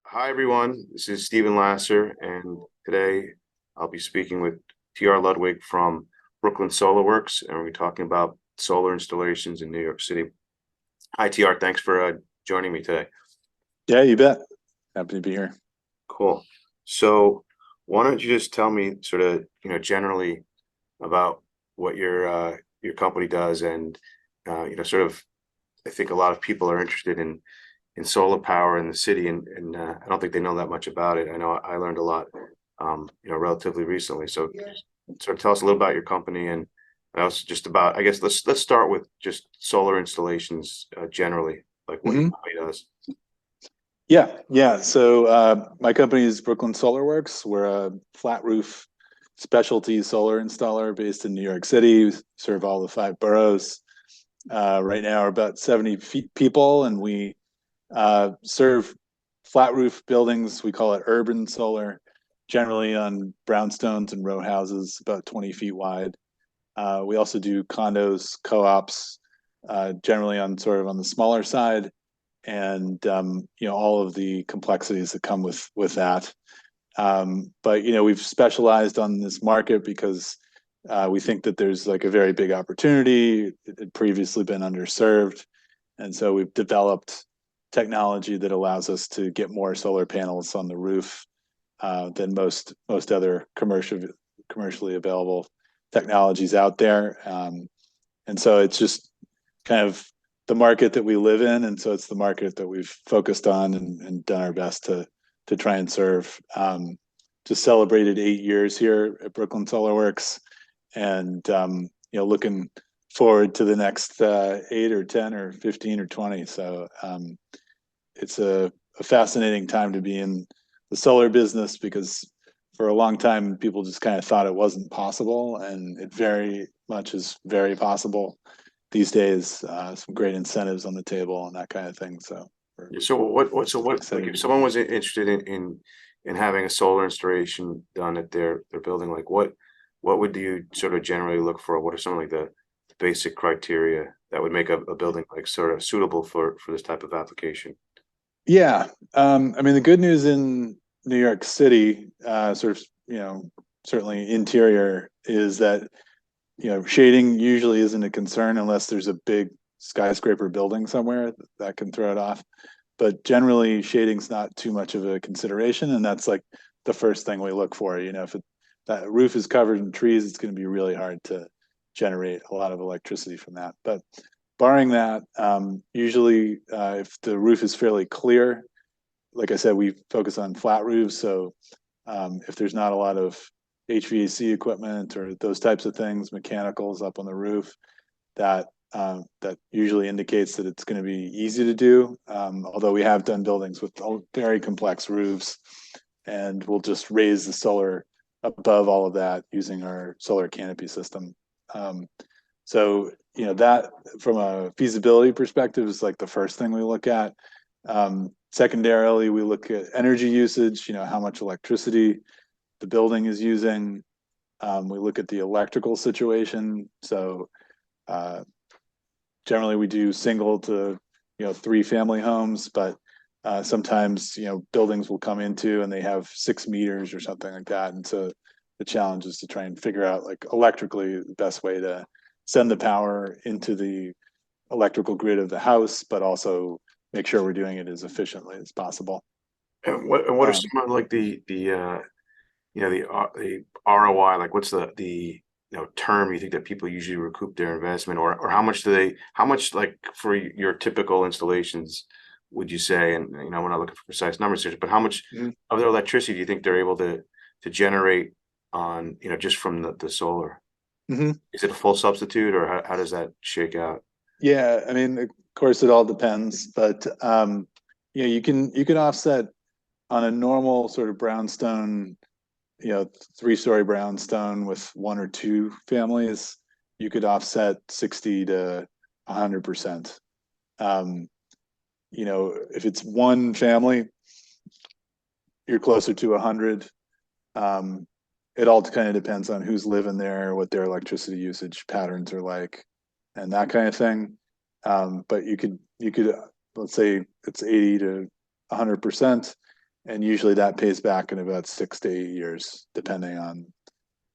Hi, everyone. This is Stephen Lasser, and today I'll be speaking with TR Ludwig from Brooklyn Solarworks, and we're talking about solar installations in New York City. Hi, TR. Thanks for joining me today. Yeah, you bet. Happy to be here. Cool. So, why don't you just tell me sort of, generally about what your company does, and sort of, I think a lot of people are interested in solar power in the city, and I don't think they know that much about it. I know I learned a lot, relatively recently. So, sort of tell us a little about your company, and also just about, I guess let's start with just solar installations generally, like what your hmm company does. Yeah. So my company is Brooklyn Solarworks. We're a flat roof specialty solar installer based in New York City. We serve all the five boroughs. Right now, we're about 70 people, and we serve flat roof buildings. We call it urban solar, generally on brownstones and row houses, about 20 feet wide. We also do condos, co-ops, generally on sort of on the smaller side, and all of the complexities that come with that. But we've specialized on this market because we think that there's like a very big opportunity. It had previously been underserved, and so we've developed technology that allows us to get more solar panels on the roof than most other commercially available technologies out there. And so it's just kind of the market that we live in, and so it's the market that we've focused on and done our best to try and serve. Just celebrated 8 years here at Brooklyn Solarworks, and looking forward to the next 8 or 10 or 15 or 20. So it's a fascinating time to be in the solar business because for a long time people just kind of thought it wasn't possible, and it very much is very possible these days. Some great incentives on the table and that kind of thing. So Yeah, so what, like excited if to be someone here. was interested in having a solar installation done at their building, like what would you sort of generally look for? What are some of like the basic criteria that would make a building like sort of suitable for this type of application? Yeah, I mean the good news in New York City, sort of certainly interior, is that shading usually isn't a concern unless there's a big skyscraper building somewhere that can throw it off. But generally, shading's not too much of a consideration, and that's like the first thing we look for. If that roof is covered in trees, it's going to be really hard to generate a lot of electricity from that. But barring that, usually if the roof is fairly clear, like I said, we focus on flat roofs. So if there's not a lot of HVAC equipment or those types of things, mechanicals up on the roof, that usually indicates that it's going to be easy to do. Although we have done buildings with very complex roofs, and we'll just raise the solar above all of that using our solar canopy system. Um, so that from a feasibility perspective is like the first thing we look at. Secondarily, we look at energy usage. How much electricity the building is using. We look at the electrical situation. So uh, generally we do single to three family homes, but sometimes buildings will come into and they have 6 meters or something like that, and so the challenge is to try and figure out like electrically the best way to send the power into the electrical grid of the house, but also make sure we're doing it as efficiently as possible. And what are um, some of like the ROI, like what's the term you think that people usually recoup their investment, or how much like for your typical installations would you say? And we're not looking for precise numbers here, but how much mhm, of their electricity do you think they're able to generate on just from the solar? mhm. Is it a full substitute, or how does that shake out? Yeah, I mean, of course, it all depends, but you can offset on a normal sort of brownstone, 3-story brownstone with one or two families. You could offset 60 to 100%. Um, if it's one family, you're closer to 100. Um, it all kind of depends on who's living there, what their electricity usage patterns are like, and that kind of thing. But you could let's say it's 80 to 100%. And usually that pays back in about 6 to 8 years, depending on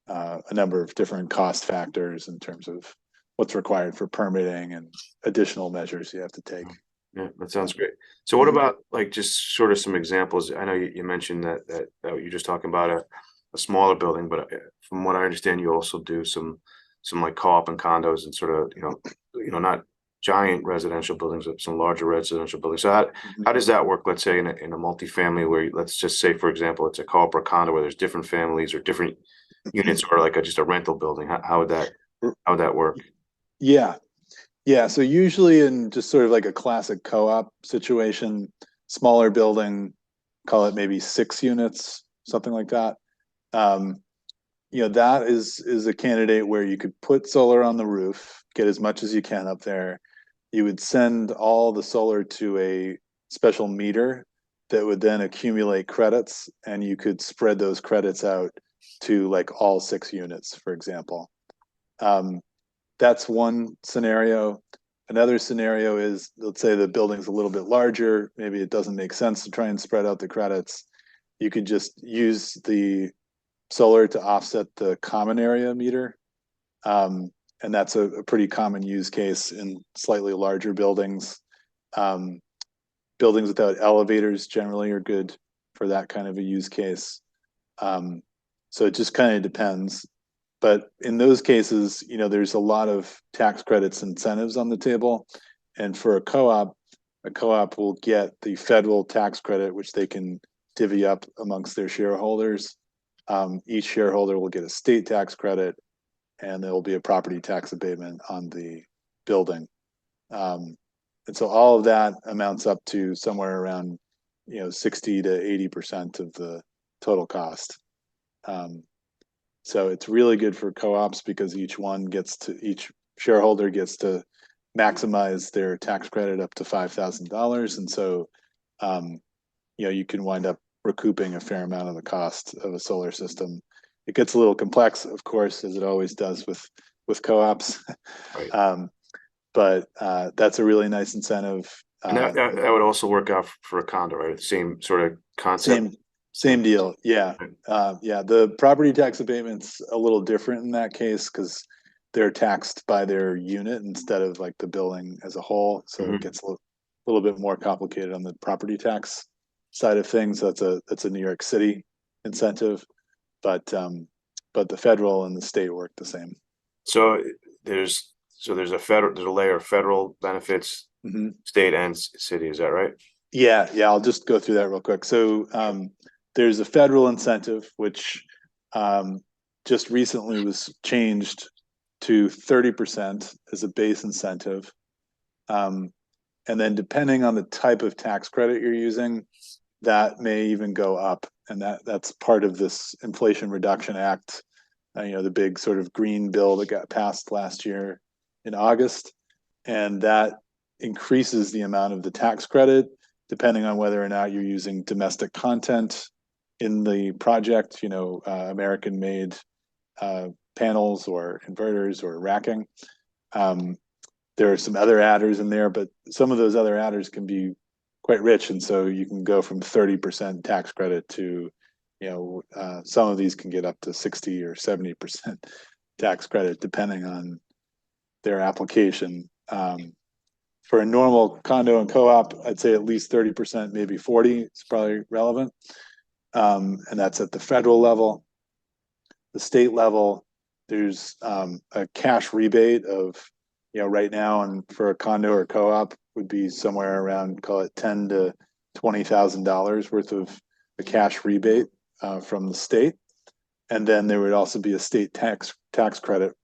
a number of different cost factors in terms of what's required for permitting and additional measures you have to take. Yeah, that sounds great. So what about like just sort of some examples? I know you mentioned that you're just talking about a smaller building, but from what I understand, you also do some like co-op and condos and sort of, not giant residential buildings, but some larger residential buildings. So how does that work? Let's say in a multifamily where let's just say, for example, it's a co-op or condo where there's different families or different units, or like just a rental building. How would that work? Yeah. Yeah. So usually in just sort of like a classic co-op situation, smaller building, call it maybe 6 units, something like that. Um, that is a candidate where you could put solar on the roof, get as much as you can up there. You would send all the solar to a special meter that would then accumulate credits, and you could spread those credits out to like all 6 units, for example. Um, that's one scenario. Another scenario is, let's say the building's a little bit larger. Maybe it doesn't make sense to try and spread out the credits. You could just use the solar to offset the common area meter. And that's a pretty common use case in slightly larger buildings. Um, Buildings without elevators generally are good for that kind of a use case. Um, so it just kind of depends. But in those cases, there's a lot of tax credits incentives on the table. And for a co-op will get the federal tax credit, which they can divvy up amongst their shareholders. Each shareholder will get a state tax credit, and there will be a property tax abatement on the building. And so all of that amounts up to somewhere around, 60 to 80% of the total cost. So it's really good for co-ops because each shareholder gets to maximize their tax credit up to $5,000. And so, you can wind up recouping a fair amount of the cost of a solar system. It gets a little complex, of course, as it always does with co-ops. Right. But that's a really nice incentive. And that would also work out for a condo, right? Same sort of concept. Same deal. Yeah. Yeah. The property tax abatement's a little different in that case because they're taxed by their unit instead of like the building as a whole. So it gets a little bit more complicated on the property tax side of things. That's a New York City incentive, but the federal and the state work the same. So there's a layer of federal benefits, state and city. Is that right? Yeah, I'll just go through that real quick. So there's a federal incentive, which just recently was changed to 30% as a base incentive. And then depending on the type of tax credit you're using, that may even go up. And that's part of this Inflation Reduction Act, the big sort of green bill that got passed last year in August. And that increases the amount of the tax credit depending on whether or not you're using domestic content in the project, American made panels or inverters or racking. There are some other adders in there, but some of those other adders can be quite rich. And so you can go from 30% tax credit to, some of these can get up to 60 or 70% tax credit, depending on their application. For a normal condo and co-op, I'd say at least 30%, maybe 40 is probably relevant. And that's at the federal level. The state level, there's a cash rebate of, right now, and for a condo or co-op would be somewhere around, call it $10,000 to $20,000 worth of a cash rebate from the state. And then there would also be a state tax credit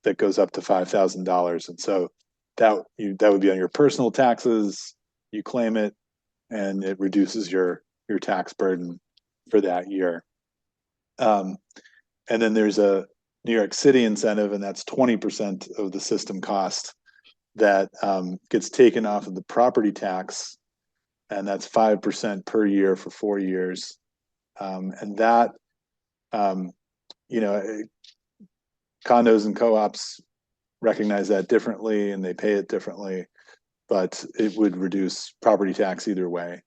that goes up to $5,000. And so that would be on your personal taxes. You claim it, and it reduces your tax burden for that year. And then there's a New York City incentive, and that's 20% of the system cost that gets taken off of the property tax, and that's 5% per year for 4 years. And that, condos and co-ops recognize that differently, and they pay it differently, but it would reduce property tax either way.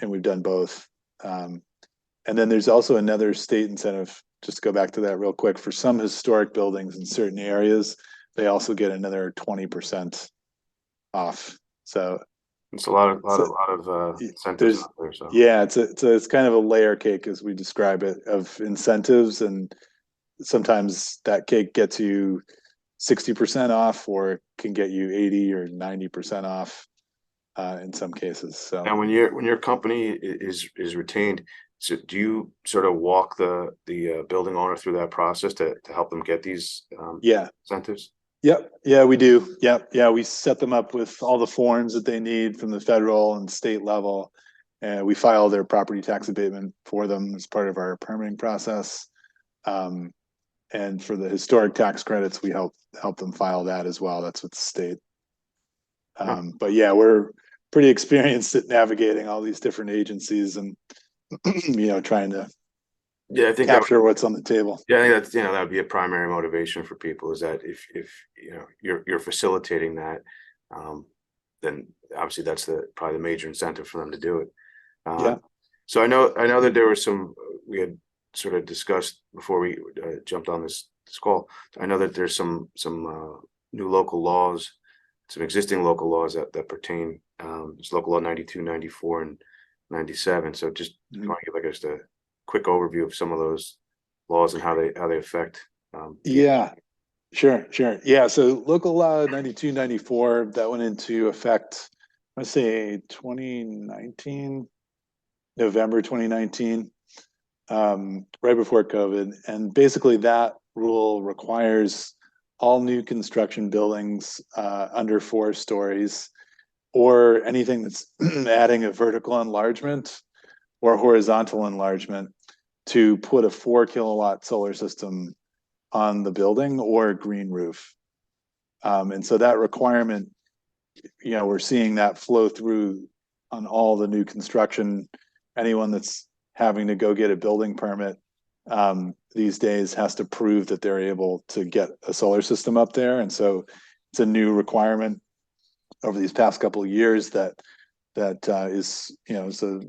we've done both. And then there's also another state incentive, just to go back to that real quick, for some historic buildings in certain areas, they also get another 20% off. So It's a lot of so incentives there's out there. So yeah, it's kind of a layer cake as we describe it of incentives, and sometimes that cake gets you 60% off, or can get you 80 or 90% off in some cases. So and when your company is retained, so do you sort of walk the building owner through that process to help them get these yeah, incentives? yep, yeah, we do. Yep, yeah, we set them up with all the forms that they need from the federal and state level, and we file their property tax abatement for them as part of our permitting process. Um, and for the historic tax credits, we help them file that as well. That's with the state. Huh. But yeah, we're pretty experienced at navigating all these different agencies and trying to Yeah, I think that capture what's on the table. yeah, I think that's that would be a primary motivation for people is that if you're facilitating that, um, then obviously that's the probably the major incentive for them to do it. Uh, Yeah, so I know that there was some we had sort of discussed before we jumped on this call. I know that there's some new local laws, some existing local laws that pertain. It's local law 92, 94, and 97. So just mhm. want to give like just a quick overview of some of those laws and how they affect the Yeah, sure. Yeah, so local law 92, 94 that went into effect, let's say 2019, November 2019, right before COVID. And basically that rule requires all new construction buildings under 4 stories, or anything that's adding a vertical enlargement or horizontal enlargement, to put a 4 kilowatt solar system on the building or a green roof. And so that requirement, we're seeing that flow through on all the new construction. Anyone that's having to go get a building permit these days has to prove that they're able to get a solar system up there. And so it's a new requirement over these past couple of years that is, it's a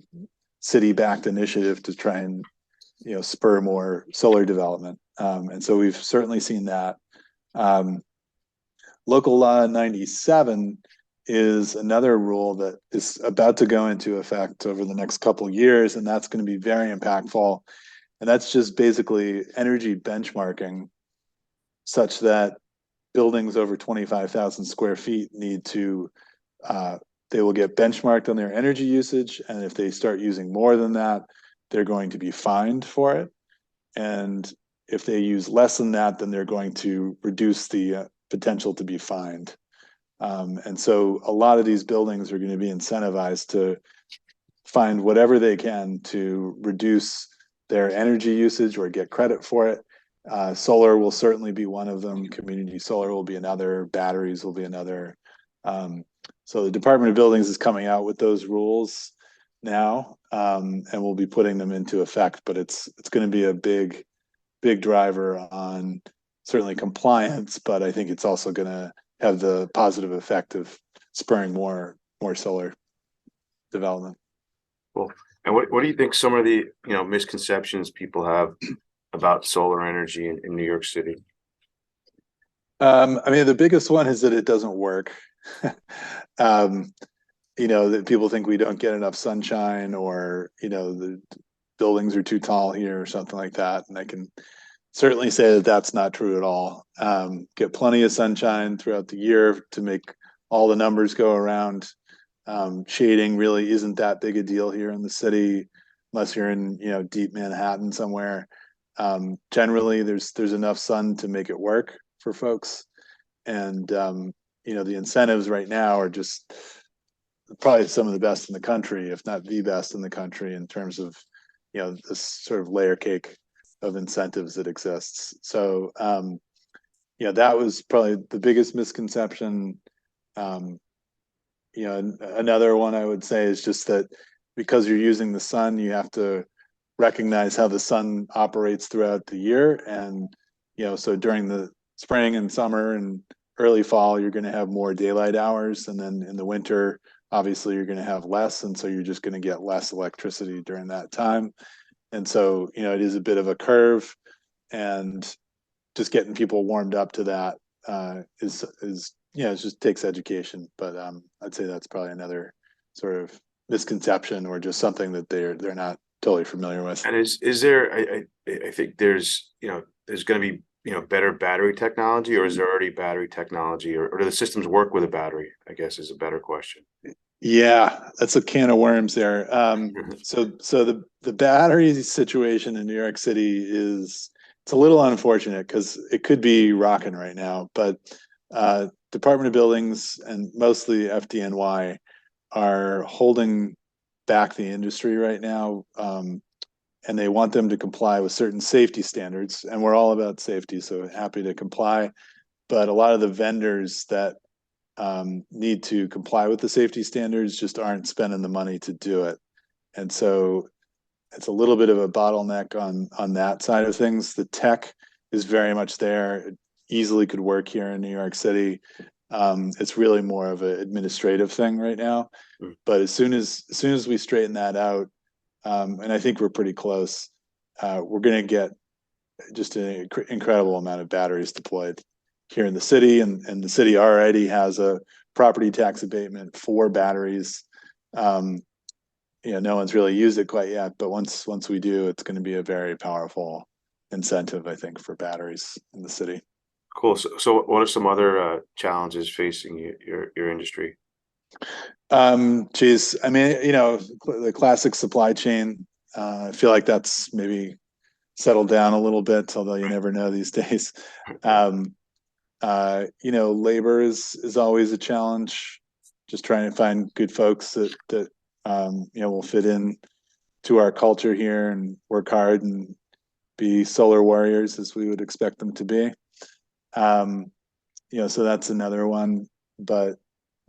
city-backed initiative to try and spur more solar development. And so we've certainly seen that. Um, Local Law 97 is another rule that is about to go into effect over the next couple of years, and that's going to be very impactful. And that's just basically energy benchmarking, such that buildings over 25,000 square feet need to, they will get benchmarked on their energy usage. And if they start using more than that, they're going to be fined for it. And if they use less than that, then they're going to reduce the potential to be fined. And so a lot of these buildings are going to be incentivized to find whatever they can to reduce their energy usage or get credit for it. Solar will certainly be one of them. Community solar will be another. Batteries will be another. So the Department of Buildings is coming out with those rules now, and we'll be putting them into effect. But it's going to be a big driver on certainly compliance, but I think it's also going to have the positive effect of spurring more solar development. Well, and what do you think some of the misconceptions people have about solar energy in New York City? I mean, the biggest one is that it doesn't work. um, that people think we don't get enough sunshine, or the buildings are too tall here or something like that. And I can certainly say that that's not true at all. Get plenty of sunshine throughout the year to make all the numbers go around. Shading really isn't that big a deal here in the city, unless you're in deep Manhattan somewhere. Generally, there's enough sun to make it work for folks, and the incentives right now are just probably some of the best in the country, if not the best in the country, in terms of this sort of layer cake of incentives that exists. So that was probably the biggest misconception. Another one I would say is just that because you're using the sun, you have to recognize how the sun operates throughout the year. And so during the spring and summer and early fall, you're going to have more daylight hours, and then in the winter, obviously, you're going to have less, and so you're just going to get less electricity during that time. And so, it is a bit of a curve, and just getting people warmed up to that is it just takes education. But I'd say that's probably another sort of misconception or just something that they're not totally familiar with. And is there, I think there's going to be, better battery technology, or is there already battery technology, or do the systems work with a battery, I guess is a better question. Yeah, that's a can of worms there. So the battery situation in New York City is it's a little unfortunate because it could be rocking right now, but Department of Buildings and mostly FDNY are holding back the industry right now, and they want them to comply with certain safety standards, and we're all about safety, so happy to comply. But a lot of the vendors that need to comply with the safety standards just aren't spending the money to do it. And so it's a little bit of a bottleneck on that side of things. The tech is very much there. It easily could work here in New York City. It's really more of an administrative thing right now. Mm. But as soon as we straighten that out, and I think we're pretty close, we're going to get just an incredible amount of batteries deployed here in the city, and the city already has a property tax abatement for batteries. No one's really used it quite yet, but once we do, it's going to be a very powerful incentive, I think, for batteries in the city. Cool. So what are some other challenges facing your industry? Geez, I mean, the classic supply chain. I feel like that's maybe settled down a little bit, although you never know these days. Um, Labor is always a challenge. Just trying to find good folks that will fit in to our culture here and work hard and be solar warriors as we would expect them to be. So that's another one. But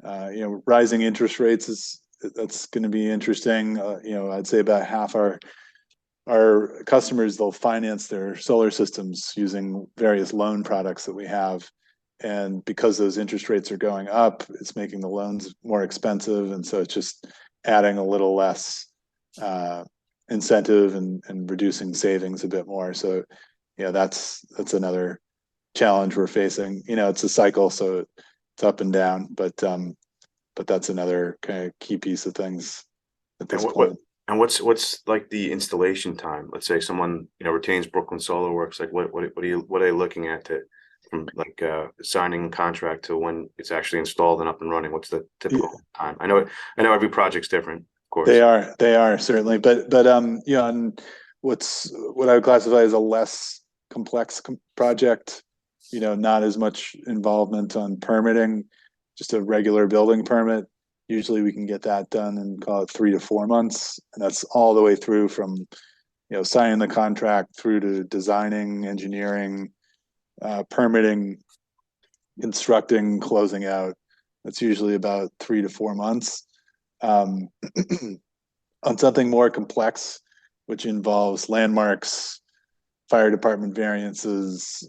rising interest rates that's going to be interesting. I'd say about half our customers, they'll finance their solar systems using various loan products that we have. And because those interest rates are going up, it's making the loans more expensive. And so it's just adding a little less incentive and reducing savings a bit more. So, that's another challenge we're facing. It's a cycle, so it's up and down, but that's another kind of key pice of things at And this point. what's like the installation time? Let's say someone retains Brooklyn Solarworks. Like what are they looking at to from like signing a contract to when it's actually installed and up and running? What's the typical time? I know every project's different, of course. They are certainly, but and what I would classify as a less complex project, not as much involvement on permitting, just a regular building permit. Usually we can get that done in, call it, 3 to 4 months, and that's all the way through from signing the contract through to designing, engineering, permitting, constructing, closing out. That's usually about 3 to 4 months. Um, on something more complex, which involves landmarks, fire department variances,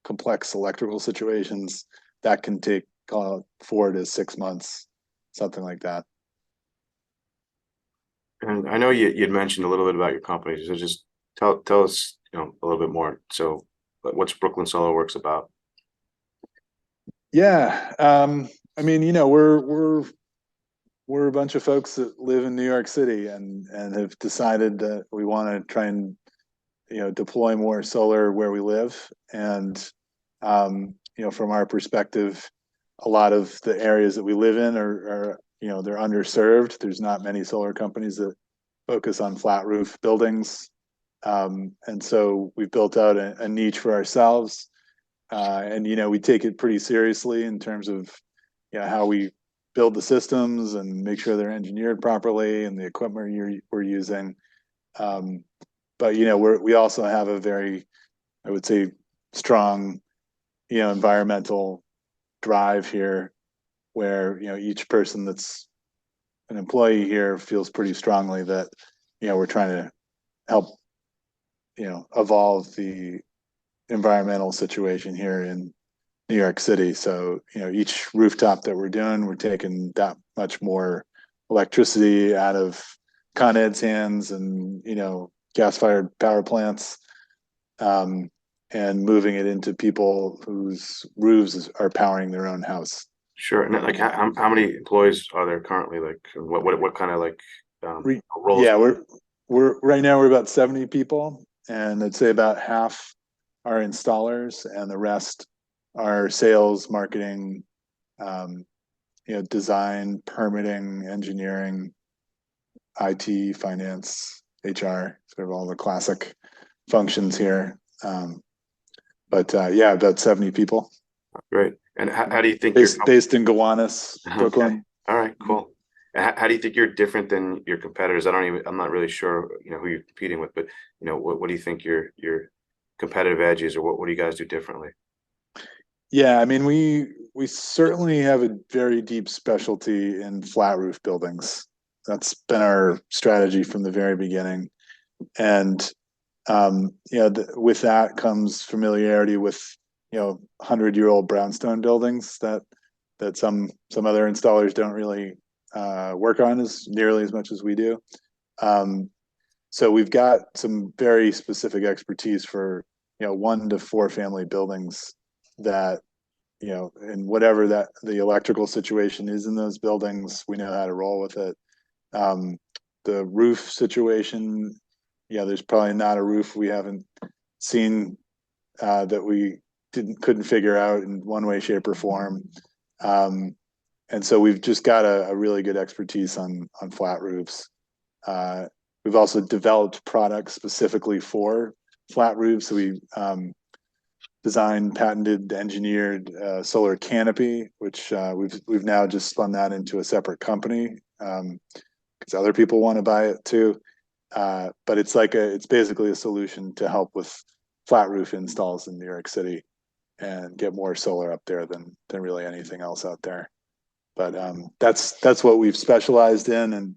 complex electrical situations, that can take, call it, 4 to 6 months, something like that. And I know you'd mentioned a little bit about your company, so just tell us a little bit more. So, what's Brooklyn Solarworks about? Yeah, I mean, we're a bunch of folks that live in New York City and have decided that we want to try and deploy more solar where we live. And from our perspective, a lot of the areas that we live in are they're underserved. There's not many solar companies that focus on flat roof buildings. And so we've built out a niche for ourselves. And we take it pretty seriously in terms of how we build the systems and make sure they're engineered properly and the equipment we're using. But we also have a very, I would say, strong environmental drive here, where each person that's an employee here feels pretty strongly that we're trying to help evolve the environmental situation here in New York City. So, each rooftop that we're doing, we're taking that much more electricity out of Con Ed's hands and, gas-fired power plants, um, and moving it into people whose roofs are powering their own house. Sure. And like, how many employees are there currently? Like, what kind of like roles? Yeah, we're right now we're about 70 people, and I'd say about half are installers, and the rest are sales, marketing, um, design, permitting, engineering, IT, finance, HR, sort of all the classic functions here. But yeah, about 70 people. Great. And how do you think your Based in Gowanus, okay. Brooklyn. All right, cool. And how do you think you're different than your competitors? I'm not really sure, who you're competing with, but what do you think your competitive edge is, or what do you guys do differently? Yeah, I mean, we certainly have a very deep specialty in flat roof buildings. That's been our strategy from the very beginning. And with that comes familiarity with 100-year-old brownstone buildings that some other installers don't really work on as nearly as much as we do. Um, so we've got some very specific expertise for 1 to 4 family buildings that and whatever that the electrical situation is in those buildings, we know how to roll with it. Um, the roof situation, yeah, there's probably not a roof we haven't seen that we couldn't figure out in one way, shape, or form. Um, and so we've just got a really good expertise on flat roofs. Uh, we've also developed products specifically for flat roofs. So we designed, patented, engineered solar canopy, which we've now just spun that into a separate company because other people want to buy it too. But it's basically a solution to help with flat roof installs in New York City and get more solar up there than really anything else out there. But that's what we've specialized in,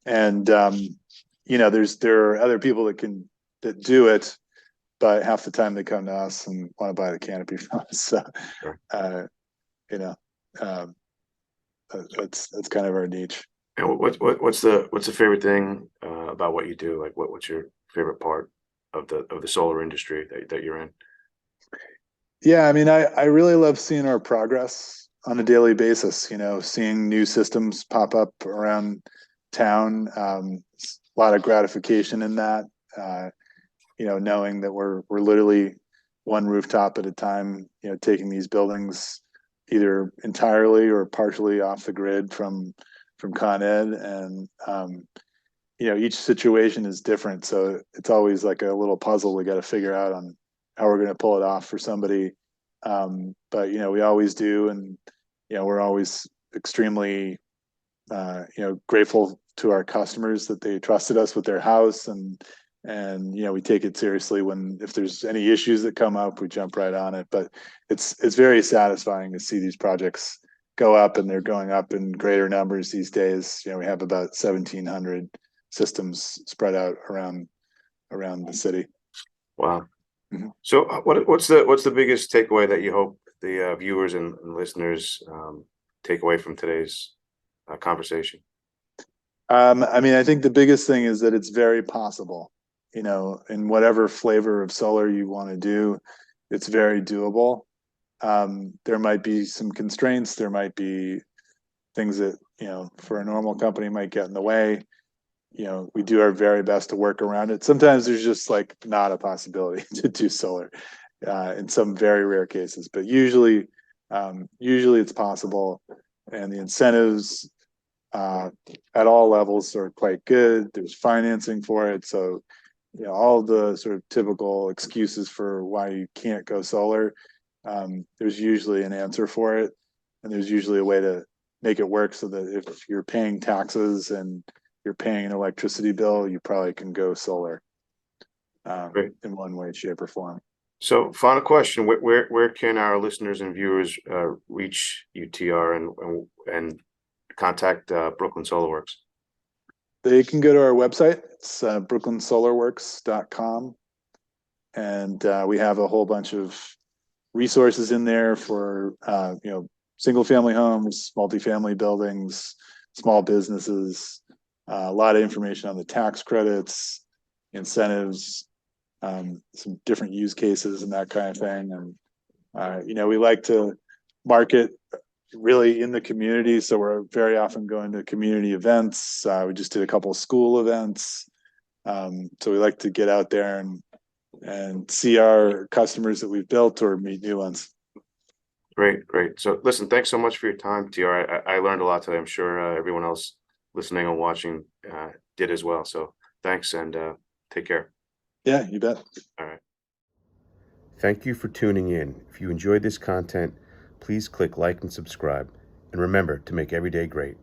and there are other people that do it, but half the time they come to us and want to buy the canopy from us. So, Sure. uh, you know, um, that's kind of our niche. And what's the favorite thing about what you do? Like, what's your favorite part of the solar industry that you're in? Yeah, I mean, I really love seeing our progress on a daily basis. Seeing new systems pop up around town. A lot of gratification in that. Uh, knowing that we're literally one rooftop at a time. Taking these buildings either entirely or partially off the grid from Con Ed, and each situation is different, so it's always like a little puzzle we got to figure out on how we're going to pull it off for somebody. But we always do, and we're always extremely grateful to our customers that they trusted us with their house, and we take it seriously when if there's any issues that come up, we jump right on it. But it's very satisfying to see these projects go up, and they're going up in greater numbers these days. We have about 1,700 systems spread out around the city. Wow. Mhm. So, what's the biggest takeaway that you hope the viewers and listeners take away from today's conversation? I mean, I think the biggest thing is that it's very possible, in whatever flavor of solar you want to do, it's very doable. There might be some constraints. There might be things that, for a normal company might get in the way. We do our very best to work around it. Sometimes there's just like not a possibility to do solar in some very rare cases, but usually it's possible, and the incentives uh, at all levels are quite good. There's financing for it. So, all the sort of typical excuses for why you can't go solar, there's usually an answer for it. And there's usually a way to make it work so that if you're paying taxes and you're paying an electricity bill, you probably can go solar Great. in one way, shape, or form. So, final question: where can our listeners and viewers reach UTR and contact Brooklyn Solarworks? They can go to our website. It's brooklynsolarworks.com. And we have a whole bunch of resources in there for single family homes, multifamily buildings, small businesses, a lot of information on the tax credits, incentives, some different use cases and that kind of thing. And we like to market really in the community, so we're very often going to community events. We just did a couple of school events, so we like to get out there and see our customers that we've built or meet new ones. Great, great. So listen, thanks so much for your time, TR. I learned a lot today. I'm sure everyone else listening and watching did as well. So thanks, and take care. Yeah, you bet. All right. Thank you for tuning in. If you enjoyed this content, please click like and subscribe. And remember to make every day great.